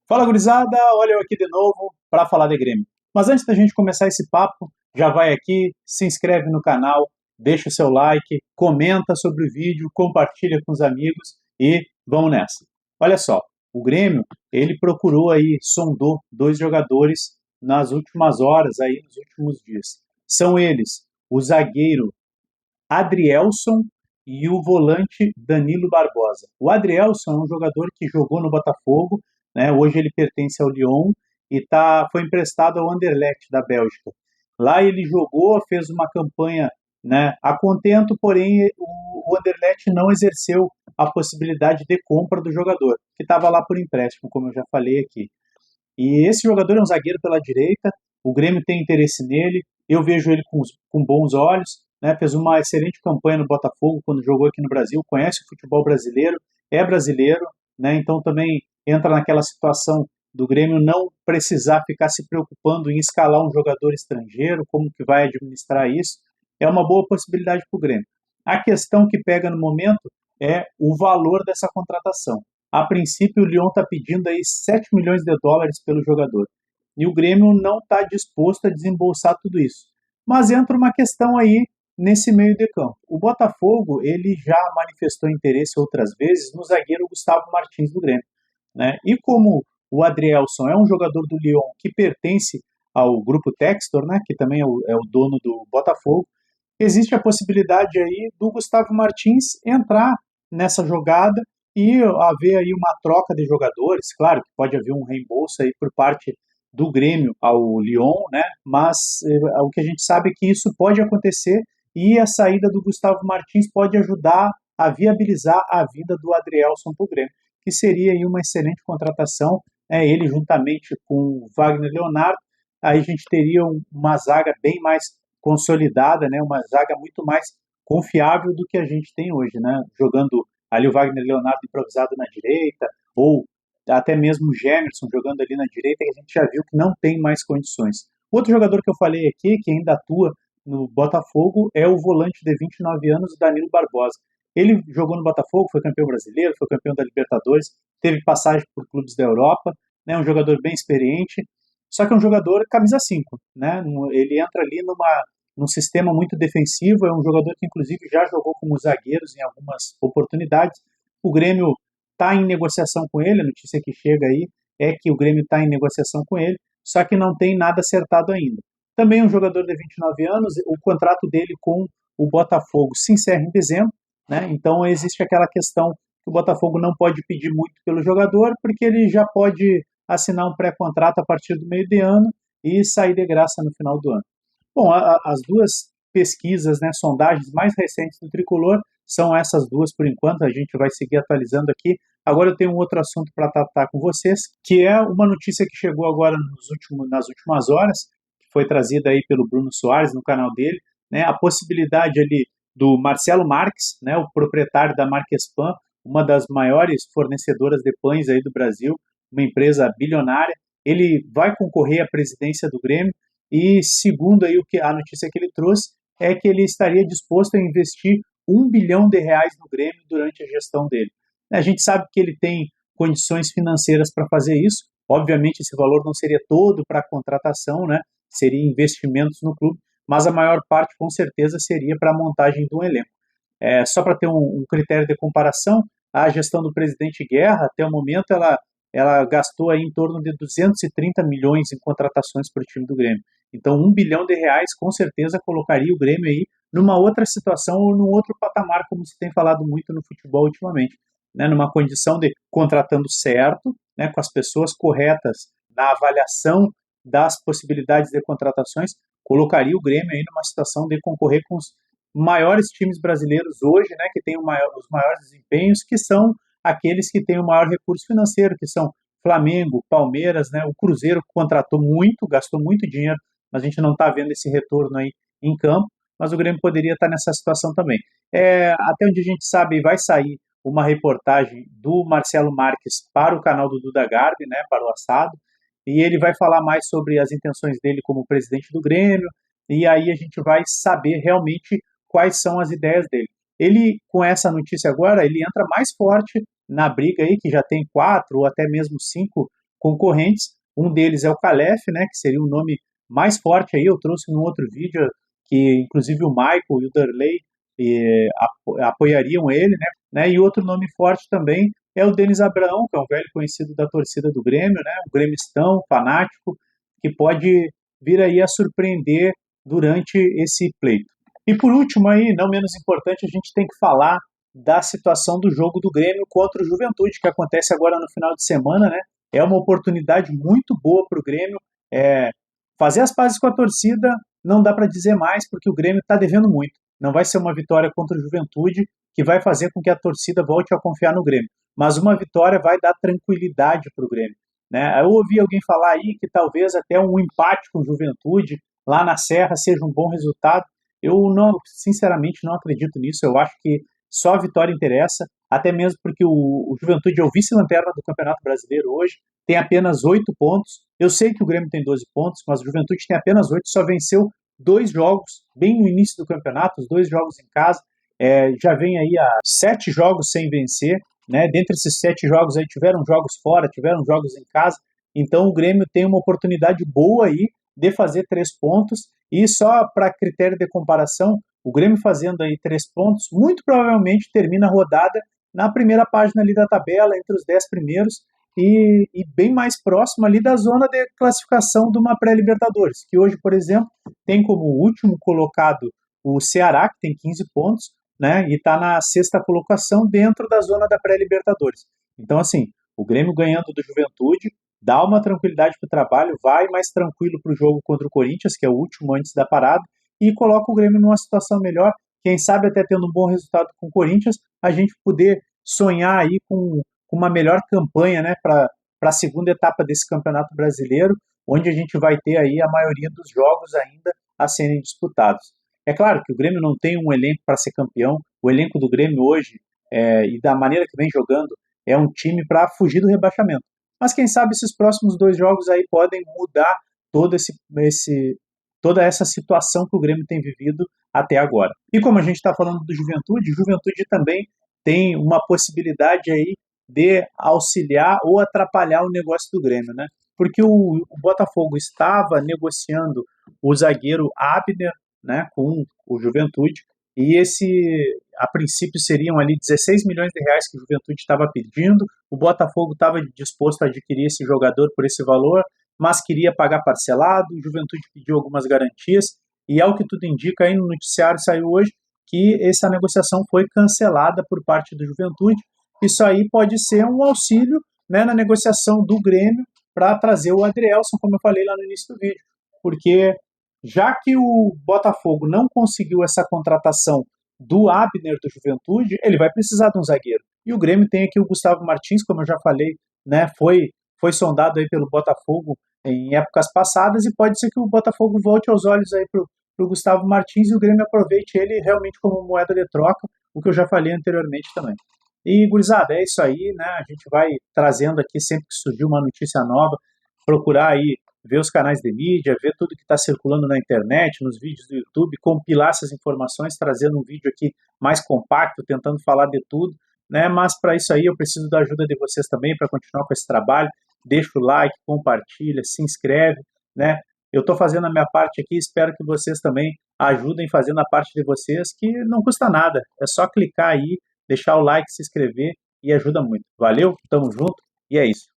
Fala, gurizada! Olha eu aqui de novo para falar de Grêmio. Mas antes da gente começar esse papo, já vai aqui, se inscreve no canal, deixa o seu like, comenta sobre o vídeo, compartilha com os amigos e vamos nessa. Olha só, o Grêmio, ele procurou aí, sondou dois jogadores nas últimas horas aí, nos últimos dias. São eles, o zagueiro Adrielson e o volante Danilo Barbosa. O Adrielson é um jogador que jogou no Botafogo, né? Hoje ele pertence ao Lyon e foi emprestado ao Anderlecht da Bélgica. Lá ele jogou, fez uma campanha, né, a contento, porém o Anderlecht não exerceu a possibilidade de compra do jogador, que estava lá por empréstimo, como eu já falei aqui. E esse jogador é um zagueiro pela direita, o Grêmio tem interesse nele, eu vejo ele com bons olhos, né? Fez uma excelente campanha no Botafogo quando jogou aqui no Brasil, conhece o futebol brasileiro, é brasileiro, né? Então também entra naquela situação do Grêmio não precisar ficar se preocupando em escalar um jogador estrangeiro, como que vai administrar isso, é uma boa possibilidade para o Grêmio. A questão que pega no momento é o valor dessa contratação. A princípio, o Lyon está pedindo aí 7 milhões de dólares pelo jogador. E o Grêmio não está disposto a desembolsar tudo isso. Mas entra uma questão aí nesse meio de campo. O Botafogo, ele já manifestou interesse outras vezes no zagueiro Gustavo Martins do Grêmio, né? E como o Adrielson é um jogador do Lyon que pertence ao grupo Textor, né, que também é o dono do Botafogo, existe a possibilidade aí do Gustavo Martins entrar nessa jogada e haver aí uma troca de jogadores. Claro que pode haver um reembolso aí por parte do Grêmio ao Lyon, né? Mas o que a gente sabe é que isso pode acontecer e a saída do Gustavo Martins pode ajudar a viabilizar a vinda do Adrielson para o Grêmio, que seria aí uma excelente contratação, né? Ele juntamente com o Wagner Leonardo, aí a gente teria uma zaga bem mais consolidada, né? Uma zaga muito mais confiável do que a gente tem hoje, né? Jogando ali o Wagner Leonardo improvisado na direita, ou até mesmo o Gemerson jogando ali na direita, que a gente já viu que não tem mais condições. Outro jogador que eu falei aqui, que ainda atua no Botafogo, é o volante de 29 anos, o Danilo Barbosa. Ele jogou no Botafogo, foi campeão brasileiro, foi campeão da Libertadores, teve passagem por clubes da Europa, né? Um jogador bem experiente, só que é um jogador camisa 5, né? Ele entra ali num sistema muito defensivo, é um jogador que inclusive já jogou como zagueiros em algumas oportunidades. O Grêmio está em negociação com ele, a notícia que chega aí é que o Grêmio está em negociação com ele, só que não tem nada acertado ainda. Também um jogador de 29 anos, o contrato dele com o Botafogo se encerra em dezembro, né? Então existe aquela questão que o Botafogo não pode pedir muito pelo jogador, porque ele já pode assinar um pré-contrato a partir do meio de ano e sair de graça no final do ano. Bom, as duas pesquisas, né, sondagens mais recentes do Tricolor são essas duas por enquanto, a gente vai seguir atualizando aqui. Agora eu tenho um outro assunto para tratar com vocês, que é uma notícia que chegou agora nas últimas horas, que foi trazida aí pelo Bruno Soares no canal dele, né, a possibilidade ali do Marcelo Marques, né, o proprietário da Marquespan, uma das maiores fornecedoras de pães aí do Brasil, uma empresa bilionária, ele vai concorrer à presidência do Grêmio e, segundo aí a notícia que ele trouxe, é que ele estaria disposto a investir R$ 1 bilhão no Grêmio durante a gestão dele. A gente sabe que ele tem condições financeiras para fazer isso, obviamente esse valor não seria todo para a contratação, né? Seria investimentos no clube, mas a maior parte com certeza seria para a montagem de um elenco. Só para ter um critério de comparação, a gestão do presidente Guerra, até o momento, ela gastou aí em torno de 230 milhões em contratações para o time do Grêmio. Então, R$ 1 bilhão com certeza colocaria o Grêmio aí numa outra situação ou num outro patamar, como se tem falado muito no futebol ultimamente, né? Numa condição de contratando certo, né? Com as pessoas corretas na avaliação das possibilidades de contratações, colocaria o Grêmio aí numa situação de concorrer com os maiores times brasileiros hoje, né? Que têm os maiores desempenhos, que são aqueles que têm o maior recurso financeiro, que são Flamengo, Palmeiras, né? O Cruzeiro contratou muito, gastou muito dinheiro, mas a gente não está vendo esse retorno aí em campo, mas o Grêmio poderia estar nessa situação também. Até onde a gente sabe, vai sair uma reportagem do Marcelo Marques para o canal do Duda Garbi, né, para o Assado, e ele vai falar mais sobre as intenções dele como presidente do Grêmio, e aí a gente vai saber realmente quais são as ideias dele. Ele, com essa notícia agora, ele entra mais forte na briga aí, que já tem 4 ou até mesmo 5 concorrentes. Um deles é o Calef, né, que seria um nome mais forte aí, eu trouxe num outro vídeo que inclusive o Michael e o Darley apoiariam ele, né? E outro nome forte também é o Denis Abraão, que é um velho conhecido da torcida do Grêmio, né? Um gremistão, fanático, que pode vir aí a surpreender durante esse pleito. E por último aí, não menos importante, a gente tem que falar da situação do jogo do Grêmio contra o Juventude, que acontece agora no final de semana, né? É uma oportunidade muito boa para o Grêmio fazer as pazes com a torcida. Não dá para dizer mais, porque o Grêmio está devendo muito. Não vai ser uma vitória contra o Juventude que vai fazer com que a torcida volte a confiar no Grêmio, mas uma vitória vai dar tranquilidade para o Grêmio, né? Eu ouvi alguém falar aí que talvez até um empate com o Juventude lá na Serra seja um bom resultado. Eu não, sinceramente, não acredito nisso. Eu acho que só a vitória interessa, até mesmo porque o Juventude é o vice-lanterna do Campeonato Brasileiro hoje, tem apenas 8 pontos. Eu sei que o Grêmio tem 12 pontos, mas o Juventude tem apenas 8, só venceu 2 jogos, bem no início do campeonato, os 2 jogos em casa. Já vem aí a 7 jogos sem vencer, né? Dentre esses 7 jogos aí tiveram jogos fora, tiveram jogos em casa. Então o Grêmio tem uma oportunidade boa aí de fazer 3 pontos. E só para critério de comparação, o Grêmio fazendo aí 3 pontos, muito provavelmente termina a rodada na primeira página ali da tabela, entre os 10 primeiros, e bem mais próximo ali da zona de classificação de uma pré-Libertadores, que hoje, por exemplo, tem como último colocado o Ceará, que tem 15 pontos, né, e está na 6ª colocação dentro da zona da pré-Libertadores. Então, assim, o Grêmio ganhando do Juventude dá uma tranquilidade para o trabalho, vai mais tranquilo para o jogo contra o Corinthians, que é o último antes da parada, e coloca o Grêmio numa situação melhor. Quem sabe até tendo um bom resultado com o Corinthians, a gente poder sonhar aí com uma melhor campanha, né, para a segunda etapa desse Campeonato Brasileiro, onde a gente vai ter aí a maioria dos jogos ainda a serem disputados. É claro que o Grêmio não tem um elenco para ser campeão. O elenco do Grêmio hoje, e da maneira que vem jogando, é um time para fugir do rebaixamento. Mas quem sabe esses próximos 2 jogos aí podem mudar toda essa situação que o Grêmio tem vivido até agora. E como a gente está falando do Juventude também tem uma possibilidade aí de auxiliar ou atrapalhar o negócio do Grêmio, né? Porque o Botafogo estava negociando o zagueiro Abner, né, com o Juventude, e a princípio seriam ali 16 milhões de reais que o Juventude estava pedindo. O Botafogo estava disposto a adquirir esse jogador por esse valor, mas queria pagar parcelado. O Juventude pediu algumas garantias, e ao que tudo indica, aí no noticiário saiu hoje que essa negociação foi cancelada por parte do Juventude. Isso aí pode ser um auxílio, né, na negociação do Grêmio para trazer o Adrielson, como eu falei lá no início do vídeo, porque já que o Botafogo não conseguiu essa contratação do Abner do Juventude, ele vai precisar de um zagueiro. E o Grêmio tem aqui o Gustavo Martins, como eu já falei, né, foi sondado aí pelo Botafogo em épocas passadas, e pode ser que o Botafogo volte aos olhos aí pro Gustavo Martins e o Grêmio aproveite ele realmente como moeda de troca, o que eu já falei anteriormente também. E, gurizada, é isso aí, né? A gente vai trazendo aqui sempre que surgir uma notícia nova, procurar aí ver os canais de mídia, ver tudo que está circulando na internet, nos vídeos do YouTube, compilar essas informações, trazendo um vídeo aqui mais compacto, tentando falar de tudo, né? Mas para isso aí eu preciso da ajuda de vocês também para continuar com esse trabalho. Deixa o like, compartilha, se inscreve, né? Eu estou fazendo a minha parte aqui, espero que vocês também ajudem fazendo a parte de vocês, que não custa nada, é só clicar aí, deixar o like, se inscrever e ajuda muito. Valeu, tamo junto e é isso.